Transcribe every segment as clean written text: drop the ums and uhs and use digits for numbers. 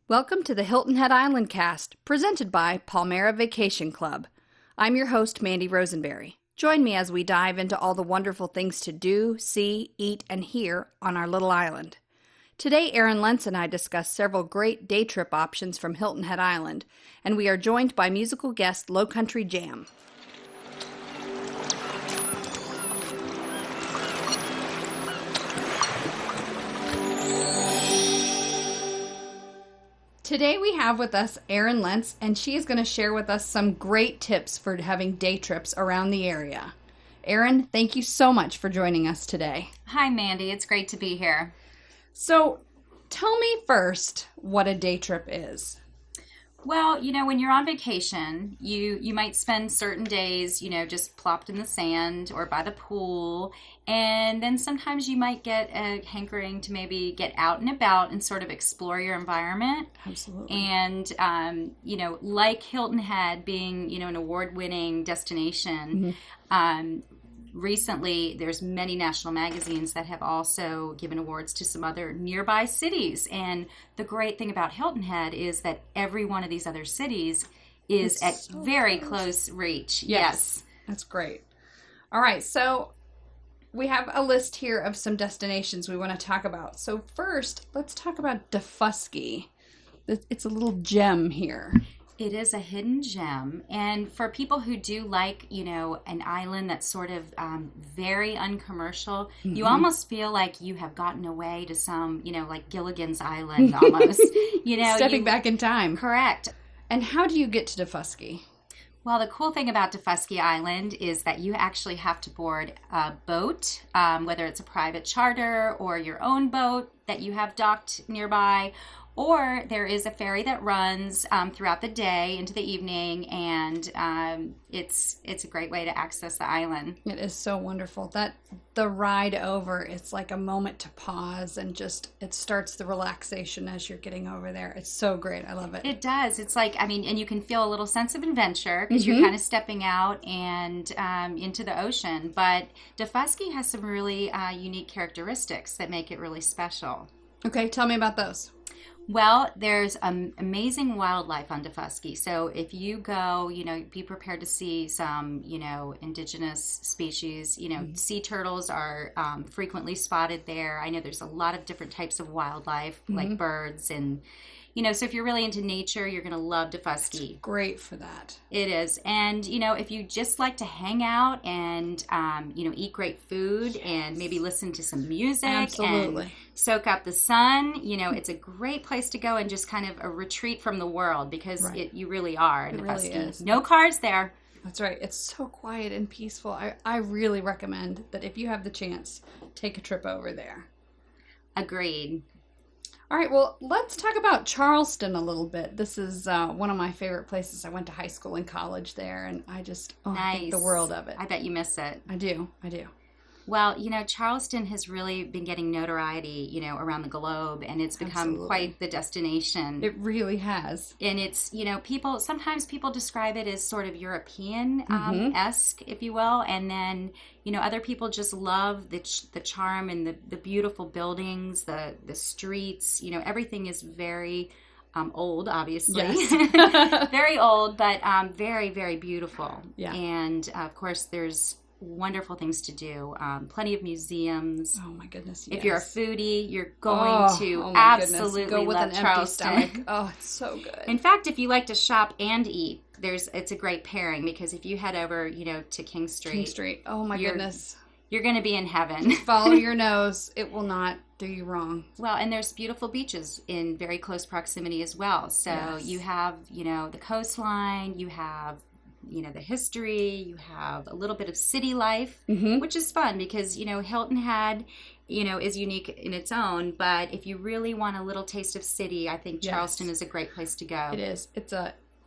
Welcome to the Hilton Head Islandcast, presented by Palmyra Vacation Club. I'm your host, Mandy Rosenberry. Join me as we dive into all the wonderful things to do, see, eat, and hear on our little island. Today, Erin Lentz and I discuss several great day trip options from Hilton Head Island, and we are joined by musical guest Lowcountry Jam. Today we have with us Erin Lentz, and she is going to share with us some great tips for having day trips around the area. Erin, thank you so much for joining us today. Hi, Mandy. It's great to be here. So, tell me first what a day trip is. Well, when you're on vacation, you might spend certain days, just plopped in the sand or by the pool. And then sometimes you might get a hankering to maybe get out and about and sort of explore your environment. Absolutely. And, like Hilton Head being, an award-winning destination, recently, there's many national magazines that have also given awards to some other nearby cities. And the great thing about Hilton Head is that every one of these other cities is at so very close reach. Yes. That's great. All right. So we have a list here of some destinations we want to talk about. So first, let's talk about Daufuskie. It's a little gem here. It is a hidden gem. And for people who do like, an island that's sort of very uncommercial, you almost feel like you have gotten away to some, like Gilligan's Island almost. Stepping back in time. Correct. And how do you get to Daufuskie? Well, the cool thing about Daufuskie Island is that you actually have to board a boat, whether it's a private charter or your own boat that you have docked nearby. Or there is a ferry that runs throughout the day into the evening, and it's a great way to access the island. It is so wonderful. That the ride over, it's like a moment to pause and it starts the relaxation as you're getting over there. It's so great. I love it. It does. It's like, and you can feel a little sense of adventure because you're kind of stepping out and into the ocean. But Daufuskie has some really unique characteristics that make it really special. Okay, tell me about those. Well, there's amazing wildlife on Daufuskie. So if you go, be prepared to see some, indigenous species. Sea turtles are frequently spotted there. I know there's a lot of different types of wildlife, like birds and, so if you're really into nature, you're going to love Daufuskie. It's great for that. It is. And, if you just like to hang out and, eat great food and maybe listen to some music. Absolutely. And soak up the sun, it's a great place to go and just kind of a retreat from the world because you really are in Daufuskie. Really is. No cars there. That's right. It's so quiet and peaceful. I really recommend that if you have the chance, take a trip over there. Agreed. All right, well, let's talk about Charleston a little bit. This is one of my favorite places. I went to high school and college there, and I just think the world of it. I bet you miss it. I do. Well, Charleston has really been getting notoriety, around the globe, and it's become quite the destination. It really has. And it's, sometimes people describe it as sort of European-esque, if you will, and then, other people just love the charm and the beautiful buildings, the streets, everything is very old, obviously. Yes. Very old, but very, very beautiful. Yeah. And, of course, there's wonderful things to do. Plenty of museums. Oh my goodness! Yes. If you're a foodie, you're going to absolutely go with love an Charleston. Empty stomach. Oh, it's so good. In fact, if you like to shop and eat, it's a great pairing because if you head over, to King Street. Oh my goodness! You're going to be in heaven. Follow your nose; it will not do you wrong. Well, and there's beautiful beaches in very close proximity as well. So you have, the coastline. You have the history, you have a little bit of city life, which is fun because, Hilton Head, is unique in its own. But if you really want a little taste of city, I think Charleston is a great place to go. It is.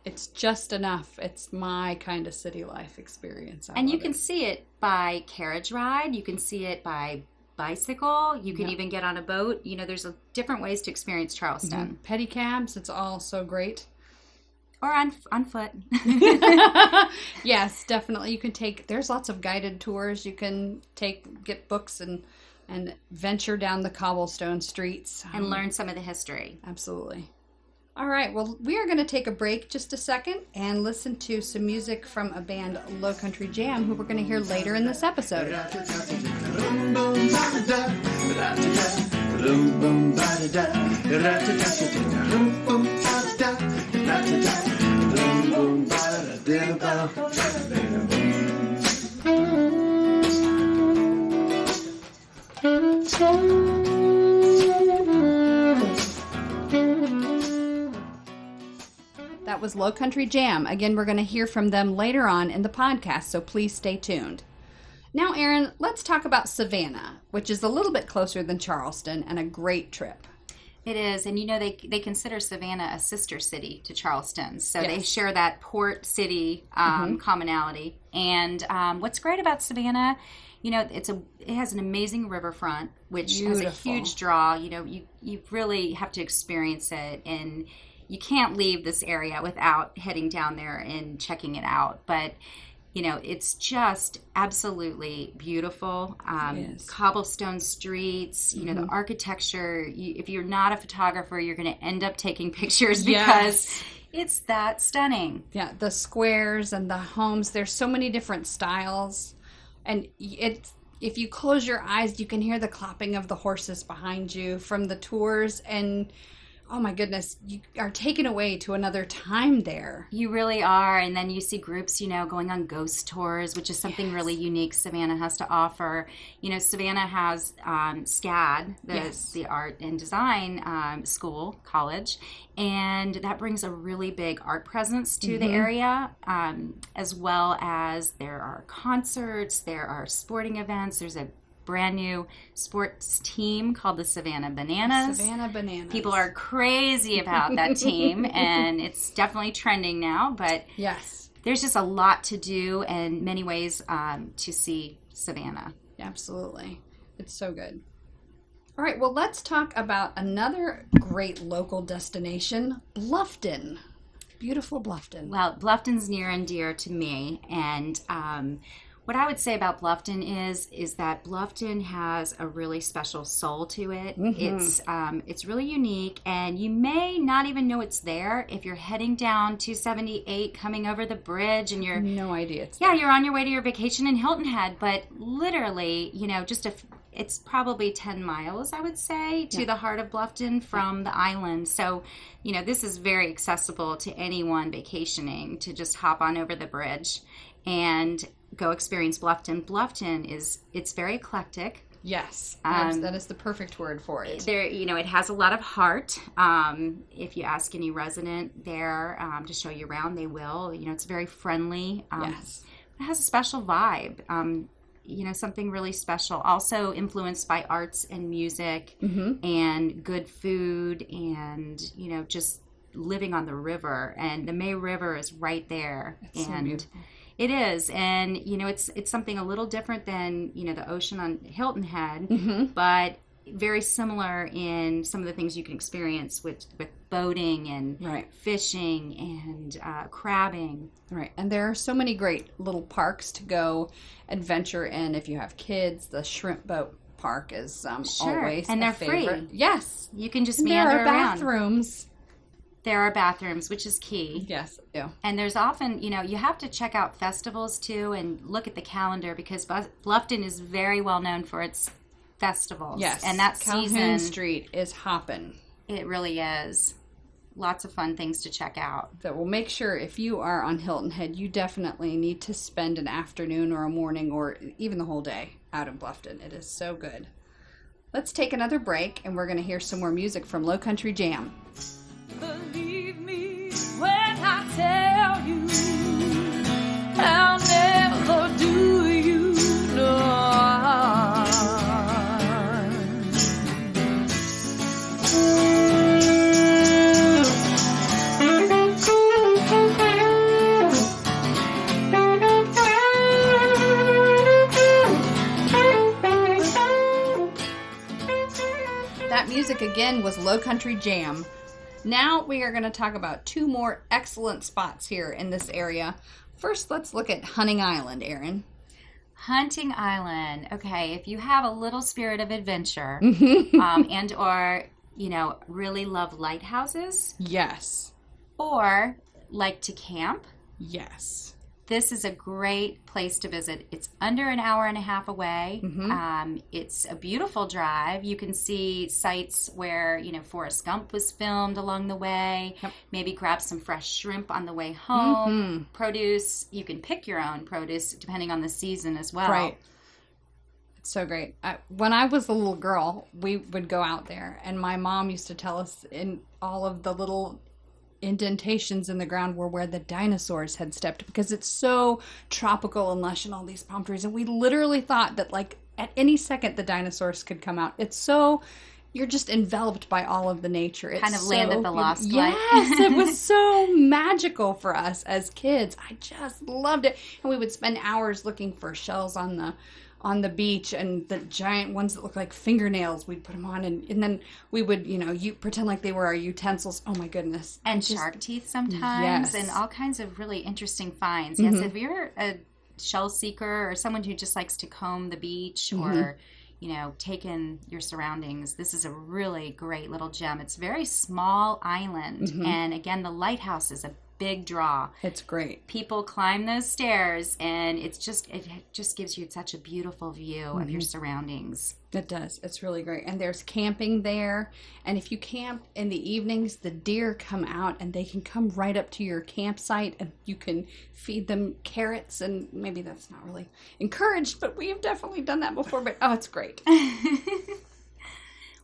It's just enough. It's my kind of city life experience. And you can see it by carriage ride. You can see it by bicycle. You can even get on a boat. There's different ways to experience Charleston. Pedicabs. It's all so great. Or on foot. Yes, definitely. You can there's lots of guided tours. You can get books and venture down the cobblestone streets. And learn some of the history. Absolutely. All right, well, we are going to take a break just a second and listen to some music from a band, Lowcountry Jam, who we're going to hear later in this episode. That was Lowcountry Jam. Again, we're going to hear from them later on in the podcast, so please stay tuned. Now, Erin, let's talk about Savannah, which is a little bit closer than Charleston and a great trip. It is, and they consider Savannah a sister city to Charleston, so Yes. they share that port city commonality. And what's great about Savannah, it has an amazing riverfront, which has a huge draw. You really have to experience it, and you can't leave this area without heading down there and checking it out. But it's just absolutely beautiful. Cobblestone streets, the architecture. If you're not a photographer, you're going to end up taking pictures because it's that stunning. Yeah, the squares and the homes, there's so many different styles. And if you close your eyes, you can hear the clopping of the horses behind you from the tours, and oh my goodness, you are taken away to another time there. You really are. And then you see groups, going on ghost tours, which is something really unique Savannah has to offer. Savannah has SCAD, the art and design college, and that brings a really big art presence to the area, as well as there are concerts, there are sporting events, there's a brand new sports team called the Savannah Bananas. Savannah Bananas. People are crazy about that team, and it's definitely trending now. But yes, there's just a lot to do and many ways to see Savannah. Absolutely. It's so good. All right, well, let's talk about another great local destination, Bluffton. Beautiful Bluffton. Well, Bluffton's near and dear to me, and what I would say about Bluffton is that Bluffton has a really special soul to it. It's really unique, and you may not even know it's there if you're heading down 278 coming over the bridge, and you're no idea. You're on your way to your vacation in Hilton Head, but literally, it's probably 10 miles, I would say, to the heart of Bluffton from the island. So, this is very accessible to anyone vacationing to just hop on over the bridge and go experience Bluffton. Bluffton it's very eclectic. Yes, that is the perfect word for it. There, it has a lot of heart. If you ask any resident there to show you around, they will. It's very friendly. Yes, it has a special vibe. Something really special. Also influenced by arts and music and good food, and just living on the river. And the May River is right there. It's so beautiful. It is, and it's something a little different than the ocean on Hilton Head, but very similar in some of the things you can experience with boating and fishing and crabbing. Right, and there are so many great little parks to go adventure in. If you have kids, the Shrimp Boat Park is always and they're favorite. free. Yes, you can just meander around. There are bathrooms. There are bathrooms, which is key. Yes, yeah. And there's often, you have to check out festivals too and look at the calendar, because Bluffton is very well known for its festivals. Yes, and that Calhoun season Street is hopping. It really is. Lots of fun things to check out. So we'll make sure if you are on Hilton Head, you definitely need to spend an afternoon or a morning or even the whole day out in Bluffton. It is so good. Let's take another break, and we're going to hear some more music from Lowcountry Jam. Believe me when I tell you I'll never do you no harm. That music again was Lowcountry Jam. Now we are going to talk about two more excellent spots here in this area. First, let's look at Hunting Island, Erin. Hunting Island. Okay, if you have a little spirit of adventure and or really love lighthouses Yes. or like to camp, Yes. this is a great place to visit. It's under an hour and a half away. It's a beautiful drive. You can see sites where, Forrest Gump was filmed along the way. Yep. Maybe grab some fresh shrimp on the way home. Produce. You can pick your own produce depending on the season as well. Right. It's so great. When I was a little girl, we would go out there, and my mom used to tell us in all of the little indentations in the ground were where the dinosaurs had stepped, because it's so tropical and lush and all these palm trees, and we literally thought that like at any second the dinosaurs could come out. It's so, you're just enveloped by all of the nature. It's kind of land of the lost. Yes, it was so magical for us as kids. I just loved it, and we would spend hours looking for shells on the beach, and the giant ones that look like fingernails, we'd put them on, and then we would, you pretend like they were our utensils. Oh my goodness. And shark teeth sometimes, and all kinds of really interesting finds. Yes, if you're a shell seeker or someone who just likes to comb the beach or, take in your surroundings, this is a really great little gem. It's a very small island, and again, the lighthouse is a big draw. It's great. People climb those stairs, and it just gives you such a beautiful view of your surroundings. It does. It's really great. And there's camping there. And if you camp in the evenings, the deer come out and they can come right up to your campsite, and you can feed them carrots. And maybe that's not really encouraged, but we've definitely done that before. But it's great.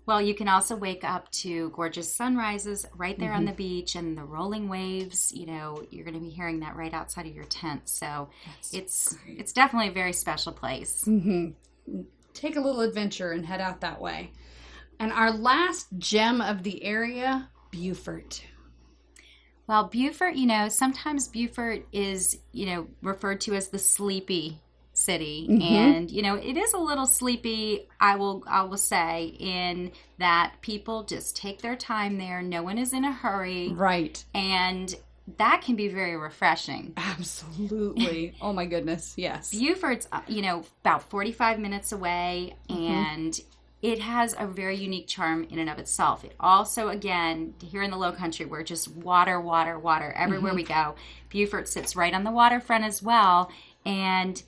Well, you can also wake up to gorgeous sunrises right there on the beach, and the rolling waves. You're going to be hearing that right outside of your tent. So it's definitely a very special place. Take a little adventure and head out that way. And our last gem of the area, Beaufort. Well, Beaufort, sometimes Beaufort is, referred to as the sleepy city, and it is a little sleepy, I will say, in that people just take their time there. No one is in a hurry, right? And that can be very refreshing. Absolutely. Oh my goodness, yes. Beaufort's about 45 minutes away, and it has a very unique charm in and of itself. It also, again, here in the Lowcountry, we're just water everywhere we go. Beaufort sits right on the waterfront as well, and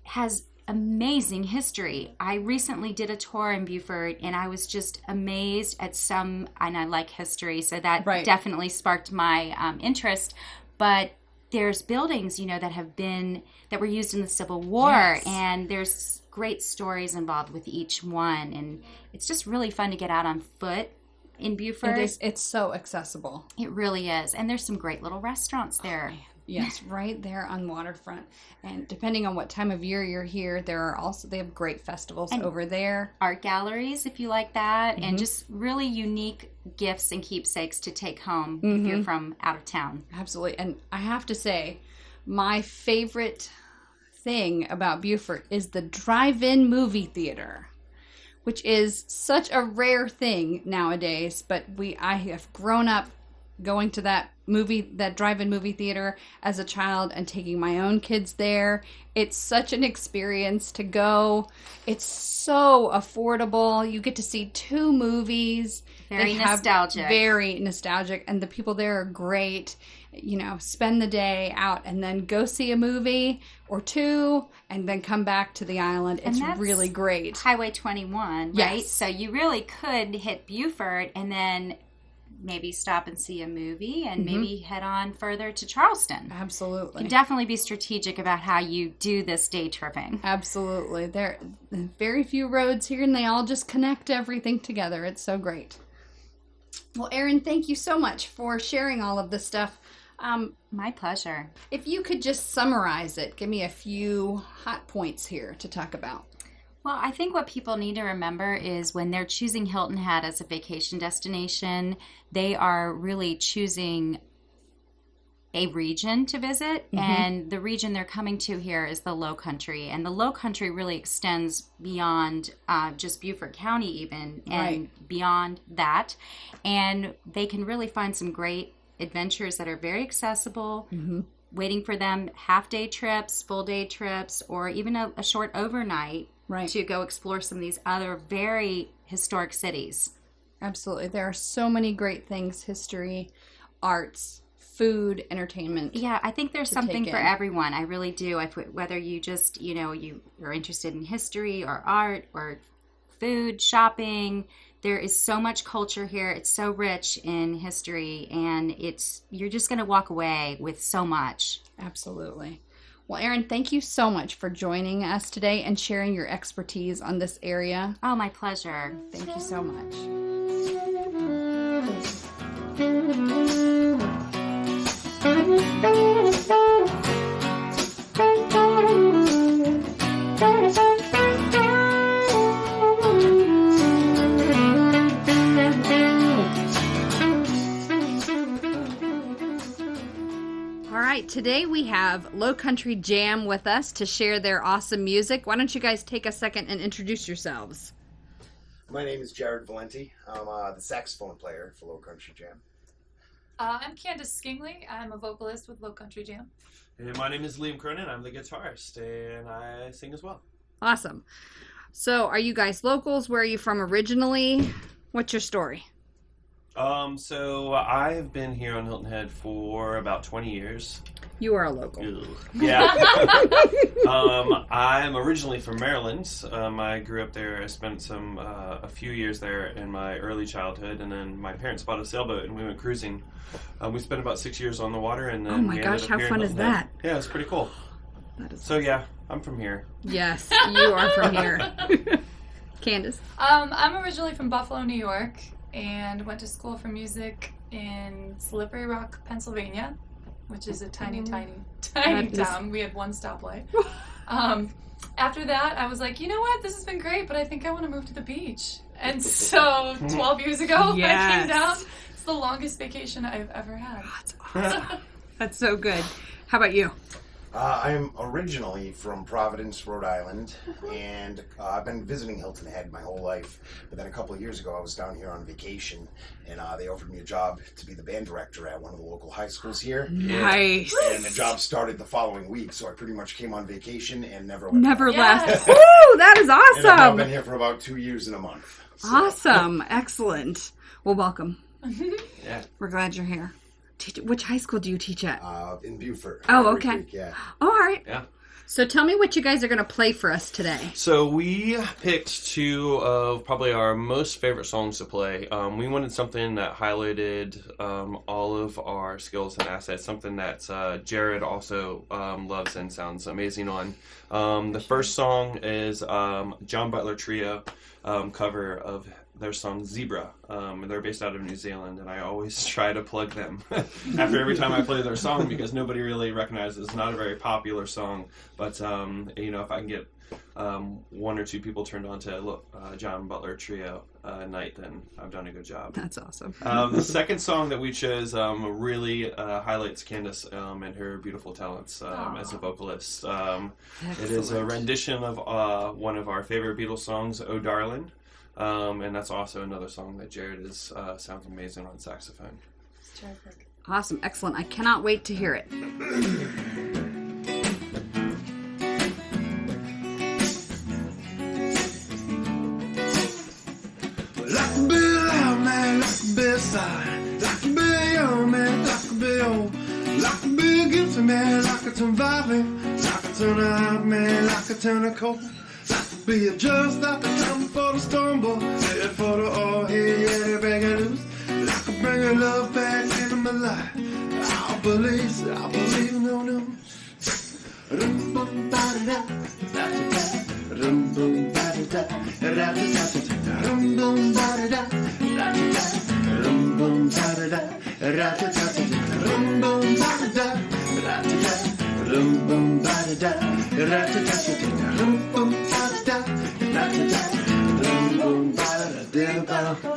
has amazing history. I recently did a tour in Beaufort, and I was just amazed at and I like history, so that definitely sparked my interest. But there's buildings, that were used in the Civil War, and there's great stories involved with each one, and it's just really fun to get out on foot in Beaufort. It's so accessible. It really is, and there's some great little restaurants there. Yes, right there on waterfront. And depending on what time of year you're here, they have great festivals over there. Art galleries, if you like that, and just really unique gifts and keepsakes to take home if you're from out of town. Absolutely. And I have to say, my favorite thing about Beaufort is the drive-in movie theater, which is such a rare thing nowadays, but I have grown up going to that drive-in movie theater as a child and taking my own kids there. It's such an experience to go. It's so affordable. You get to see 2 movies. Very nostalgic. Very nostalgic. And the people there are great. Spend the day out and then go see a movie or 2 and then come back to the island. It's really great. Highway 21, right? Yes. So you really could hit Beaufort and then maybe stop and see a movie and maybe head on further to Charleston. Absolutely. You can definitely be strategic about how you do this day tripping. Absolutely. There are very few roads here, and they all just connect everything together. It's so great. Well, Erin, thank you so much for sharing all of this stuff. My pleasure. If you could just summarize it, give me a few hot points here to talk about. Well, I think what people need to remember is when they're choosing Hilton Head as a vacation destination, they are really choosing a region to visit, and the region they're coming to here is the Lowcountry, and the Lowcountry really extends beyond just Beaufort County even, and beyond that, and they can really find some great adventures that are very accessible, waiting for them half-day trips, full-day trips, or even a short overnight to go explore some of these other very historic cities. Absolutely. There are so many great things, history, arts, food, entertainment. Yeah, I think there's something for in. everyone. I really do. Whether you just, you are interested in history or art or food, shopping, there is so much culture here. It's so rich in history, and you're just going to walk away with so much. Absolutely. Well, Erin, thank you so much for joining us today and sharing your expertise on this area. Oh, my pleasure. Thank you so much. All right, today we have Lowcountry Jam with us to share their awesome music. Why don't you guys take a second and introduce yourselves? My name is Jared Valenti. I'm the saxophone player for Lowcountry Jam. I'm Candace Skingley. I'm a vocalist with Lowcountry Jam. And my name is Liam Cronin. I'm the guitarist, and I sing as well. Awesome. So, are you guys locals? Where are you from originally? What's your story? So I've been here on Hilton Head for about 20 years. You are a local. Ugh. Yeah. I'm originally from Maryland. I grew up there. I spent a few years there in my early childhood, and then my parents bought a sailboat and we went cruising. We spent about 6 years on the water, and then oh my gosh, how fun is that? Yeah, it's pretty cool. That is so yeah, I'm from here. Yes, you are from here. Candace? I'm originally from Buffalo, New York, and went to school for music in Slippery Rock, Pennsylvania, which is a tiny town. We had one stoplight. After that, I was like, you know what? This has been great, but I think I want to move to the beach. And so 12 years ago, I came down. It's the longest vacation I've ever had. Oh, that's awesome. That's so good. How about you? I'm originally from Providence, Rhode Island, and I've been visiting Hilton Head my whole life. But then a couple of years ago, I was down here on vacation, and they offered me a job to be the band director at one of the local high schools here. Nice. And the job started the following week, so I pretty much came on vacation and never went Never back. left. Woo, that is awesome. And I've now been here for about 2 years and a month. So. Awesome. Excellent. Well, welcome. Yeah. We're glad you're here. Which high school do you teach at? In Beaufort. Oh, okay. Creek, yeah. Oh, all right. Yeah. So tell me what you guys are going to play for us today. So we picked two of probably our most favorite songs to play. We wanted something that highlighted all of our skills and assets, something that Jared also loves and sounds amazing on. The first song is John Butler Trio cover of their song Zebra. They're based out of New Zealand, and I always try to plug them after every time I play their song because nobody really recognizes it's not a very popular song. But if I can get one or two people turned on to John Butler Trio night, then I've done a good job. That's awesome. The second song that we chose really highlights Candace and her beautiful talents as a vocalist. It is a rendition of one of our favorite Beatles songs, "Oh Darling." And that's also another song that Jared sounds amazing on saxophone. It's terrific. Awesome. Excellent. I cannot wait to hear it. Like to be loud, man, like to be side, like to be young, man, like to be old, like to be a guilty man, like to turn violent, like to turn out, man, like to turn a cold. Be a just like the time for the stumble, head for the all here, yeah, bring it loose. Like to bring your love back into my life. I believe no news. Rum bum ba da da, da da da. Rum bum ba da da, da da da. Rum bum ba da da, da da da. Rum bum ba da da, da da da. Rum bum ba da da, da da da. Rum bum ba da da, da da da. Rum bum ba da da, da da da. Rum bum ba da da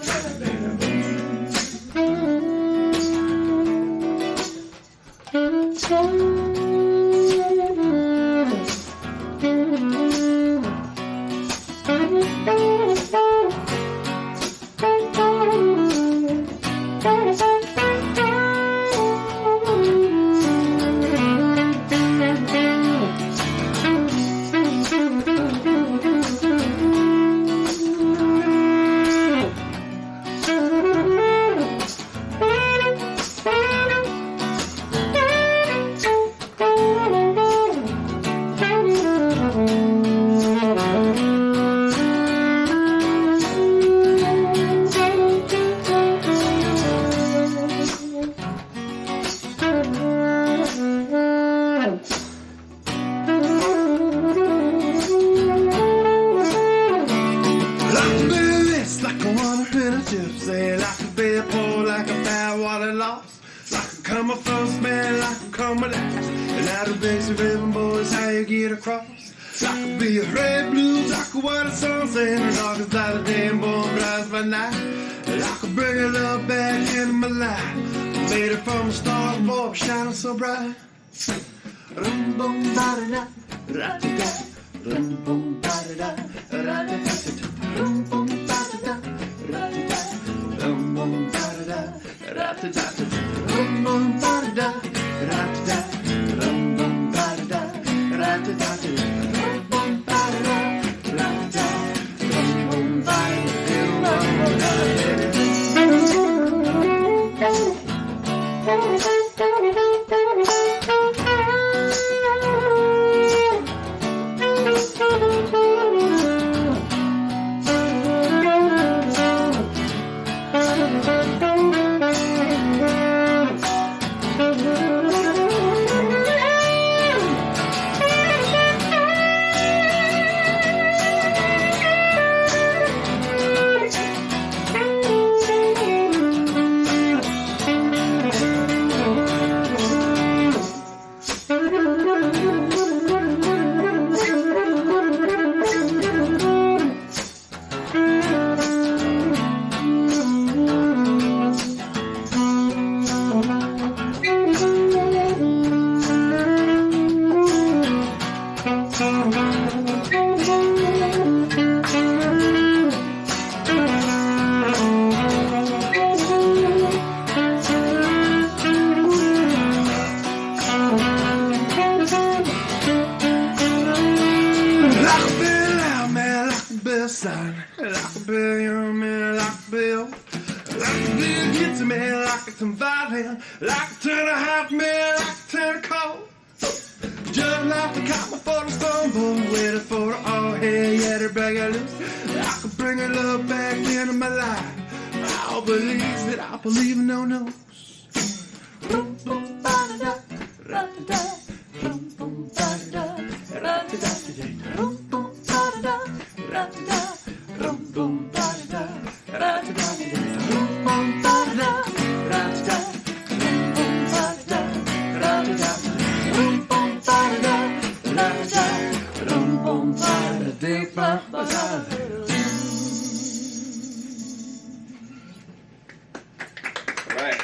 lost. Like a come a first, man, like a come a last. And out of basic rhythm, boys, how you get across. Like a be a red blues, like a white sunset. As long as light of day and born bright by night. Like a bring a love back into my life. Made it from the stars, boy, shining so bright. Rum bum ba da da, da da da. Rum bum ba da da, da da da. Rum bum ba da da, da da da. Rum bum ba da da, da da da. Rum bum ba da da, da da da. Rum bum ba da da, da da da. Rum bum ba da da, da da da. Rum bum ba like a turn of hot man, like a turn of cold. Just like the cotton for the stone bull, waiting for the all hair, yeah, to break it loose. I can bring a love back into my life. I'll believe that I believe in no news. Boom, boom, ba-da-da, ra-da-da. Boom, boom, ba-da-da, ra-da-da. Boom, boom, ba-da-da, ra-da-da. Boom, boom, ba-da-da, ra-da-da. Boom, boom, ba-da-da, ra-da-da. Right.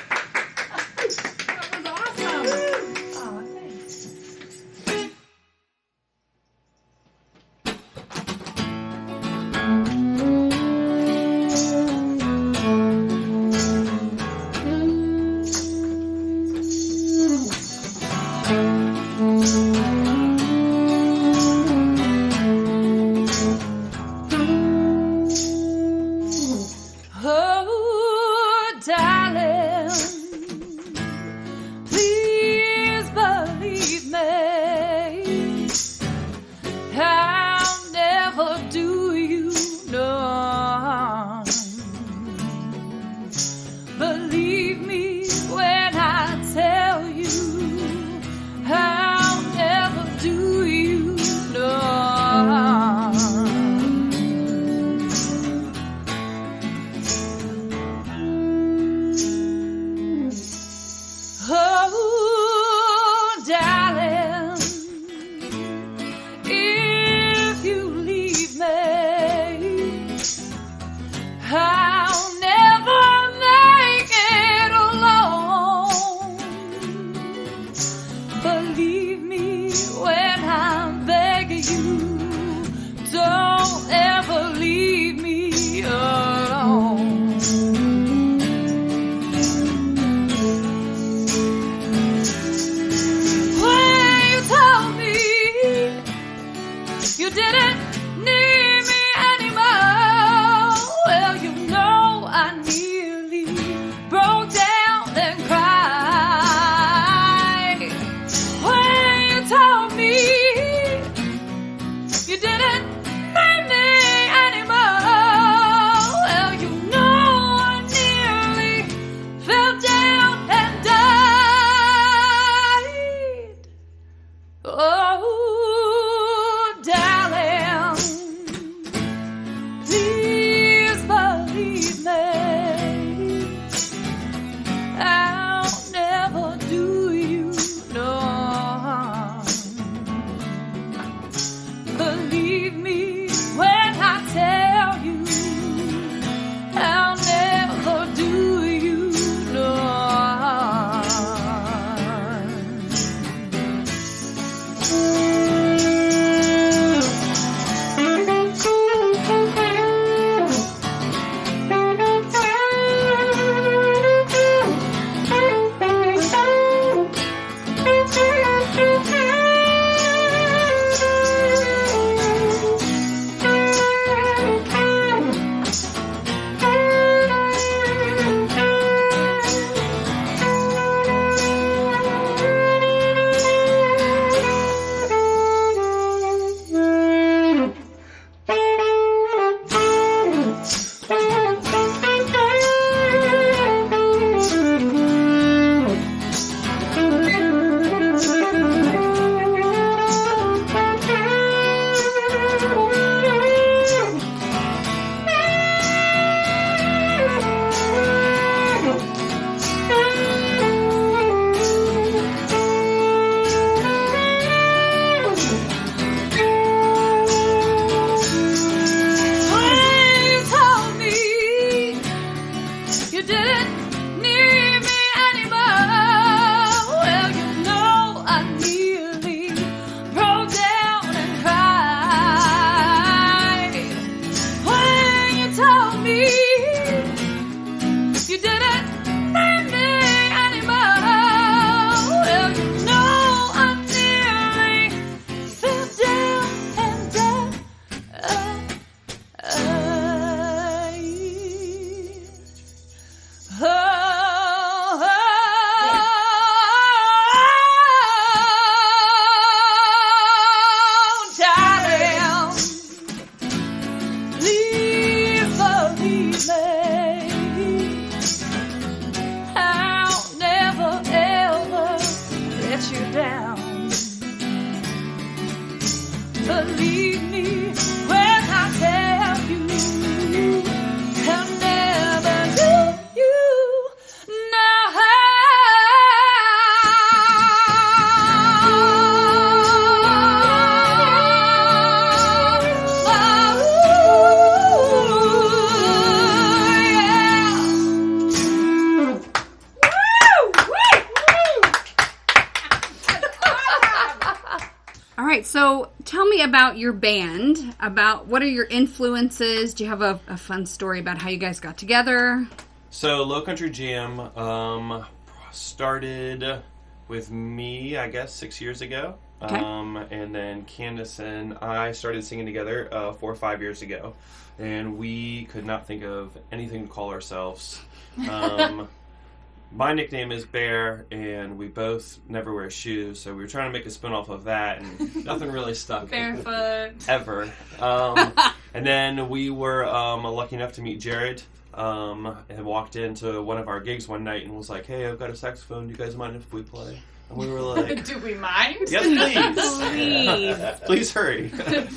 right, so tell me about your band. About what are your influences? Do you have a fun story about how you guys got together? So Lowcountry Jam started with me, I guess, 6 years ago. Okay. And then Candace and I started singing together 4 or 5 years ago. And we could not think of anything to call ourselves. My nickname is Bear, and we both never wear shoes, so we were trying to make a spin-off of that, and nothing really stuck. Barefoot. Ever. And then we were lucky enough to meet Jared, and walked into one of our gigs one night and was like, hey, I've got a saxophone, do you guys mind if we play? And we were like... Do we mind? Yes, please! Please hurry. It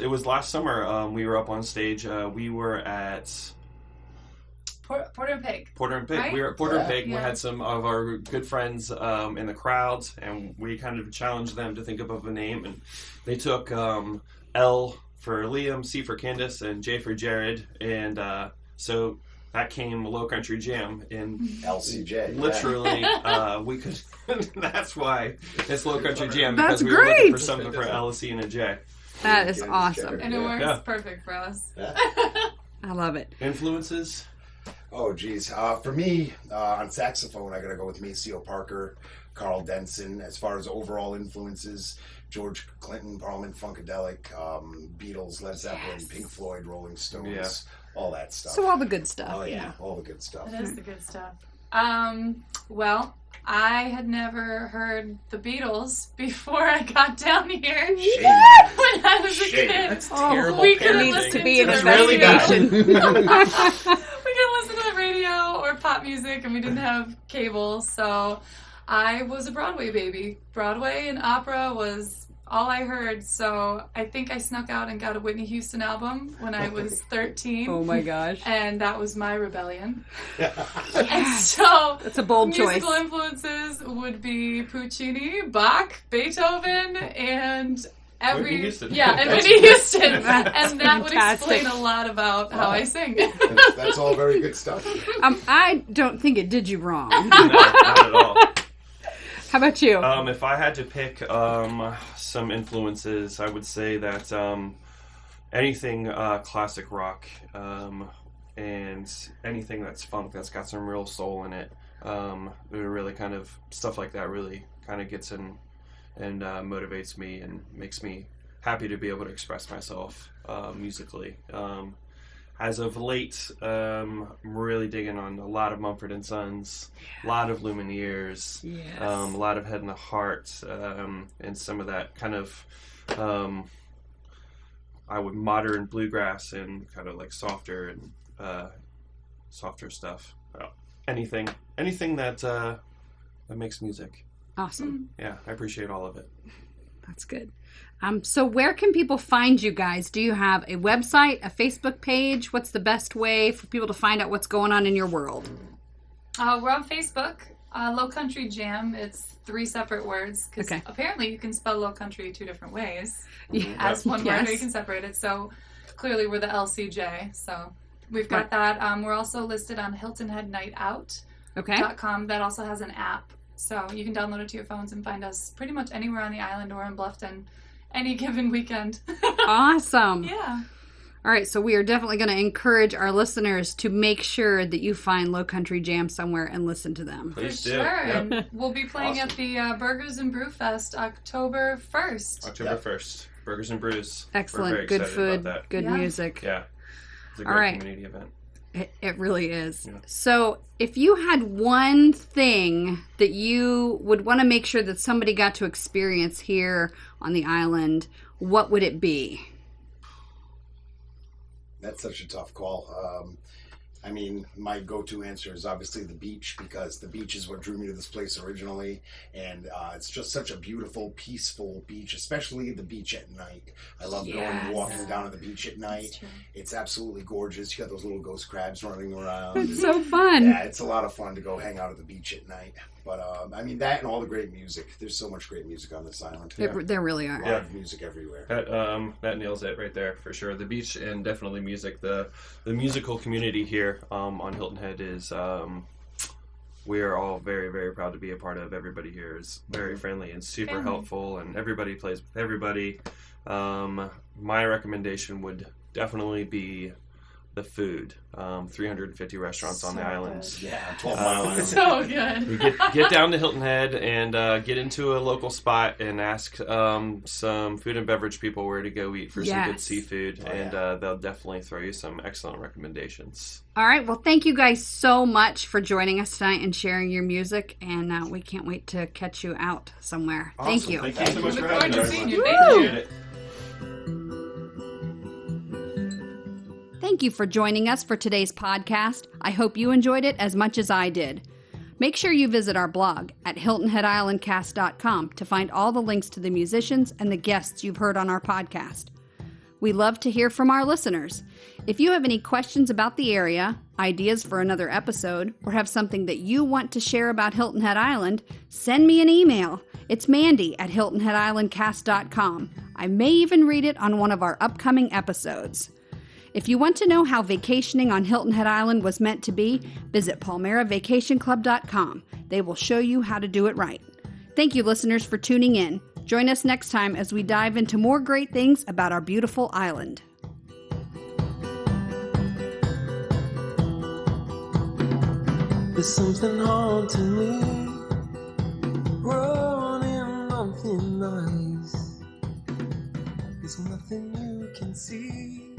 was last summer, we were up on stage. We were at... Porter and Pig. Porter and Pig. Right? We were at Porter and Pig. Yeah. We had some of our good friends in the crowd, and we kind of challenged them to think of a name. And they took L for Liam, C for Candace, and J for Jared. And so that came Lowcountry Jam. And LCJ. literally, we could. That's why it's Lowcountry Jam, That's because we were looking for great. something for L, C, and a J. That is awesome. And it works Yeah. perfect for us. Yeah. I love it. Influences? Oh, geez. For me, on saxophone, I got to go with Maceo Parker, Carl Denson. As far as overall influences, George Clinton, Parliament Funkadelic, Beatles, Led Zeppelin, Pink Floyd, Rolling Stones, all that stuff. So all the good stuff. Oh, yeah, all the good stuff. That is the good stuff. Well, I had never heard the Beatles before I got down here. Shame. When I was a Shame. kid. That's Oh, terrible we could parenting. listen to be to an the really bad. investigation. We could listen to the radio or pop music, and we didn't have cable, so I was a Broadway baby. Broadway and opera was all I heard, so I think I snuck out and got a Whitney Houston album when I was 13. Oh my gosh. And that was my rebellion. And so That's a bold musical choice. influences would be Puccini, Bach, Beethoven, and Whitney Houston. and Whitney Houston. And That's that would fantastic. explain a lot about how I sing. That's all very good stuff. I don't think it did you wrong. No, not at all. How about you? If I had to pick some influences, I would say that anything classic rock and anything that's funk, that's got some real soul in it, it really kind of stuff like that really kind of gets in and motivates me and makes me happy to be able to express myself musically. As of late, I'm really digging on a lot of Mumford & Sons, a lot of Lumineers, Yes. a lot of Head and the Heart, and some of that kind of modern bluegrass and kind of like softer and softer stuff. Anything that makes music. Awesome. Yeah, I appreciate all of it. That's good. So where can people find you guys? Do you have a website, a Facebook page? What's the best way for people to find out what's going on in your world? We're on Facebook, Lowcountry Jam. It's 3 separate words because Okay. apparently you can spell Lowcountry 2 different ways Yeah. as one word, Yes. or you can separate it. So clearly we're the LCJ. So we've got that. We're also listed on Hilton Head Night Okay. Out.com. That also has an app. So you can download it to your phones and find us pretty much anywhere on the island or in Bluffton any given weekend. Awesome. Yeah. All right, so we are definitely going to encourage our listeners to make sure that you find Lowcountry Jam somewhere and listen to them. Please For do. sure. Yep. And we'll be playing at the Burgers and Brew Fest October 1st. October 1st, Burgers and Brews. We're Excellent. very Good excited food, about that. good Yeah. music. Yeah, it's a All great right. community event. It really is. Yeah. So if you had one thing that you would want to make sure that somebody got to experience here on the island, what would it be? That's such a tough call. I mean, my go-to answer is obviously the beach, because the beach is what drew me to this place originally, and it's just such a beautiful, peaceful beach, especially the beach at night. I love going and walking down to the beach at night. It's absolutely gorgeous. You got those little ghost crabs running around. It's so fun. Yeah, it's a lot of fun to go hang out at the beach at night. But I mean, that and all the great music. There's so much great music on this island. There really A are. lot of music everywhere. That nails it right there for sure. The beach and definitely music. The musical community here on Hilton Head is we are all very, very proud to be a part of. Everybody here is very friendly and super helpful, and everybody plays with everybody. My recommendation would definitely be the food. 350 restaurants on the islands. Yeah, 12-mile island. So good. You get down to Hilton Head and get into a local spot and ask some food and beverage people where to go eat for some good seafood, and they'll definitely throw you some excellent recommendations. All right. Well, thank you guys so much for joining us tonight and sharing your music, and we can't wait to catch you out somewhere. Awesome. Thank you. Thank you so much for Look forward having to us. seeing you. Thank you. Thank you for joining us for today's podcast. I hope you enjoyed it as much as I did. Make sure you visit our blog at hiltonheadislandcast.com to find all the links to the musicians and the guests you've heard on our podcast. We love to hear from our listeners. If you have any questions about the area, ideas for another episode, or have something that you want to share about Hilton Head Island, send me an email. It's Mandy at hiltonheadislandcast.com. I may even read it on one of our upcoming episodes. If you want to know how vacationing on Hilton Head Island was meant to be, visit palmeravacationclub.com. They will show you how to do it right. Thank you, listeners, for tuning in. Join us next time as we dive into more great things about our beautiful island. There's something haunting me, running on thin ice. There's nothing you can see.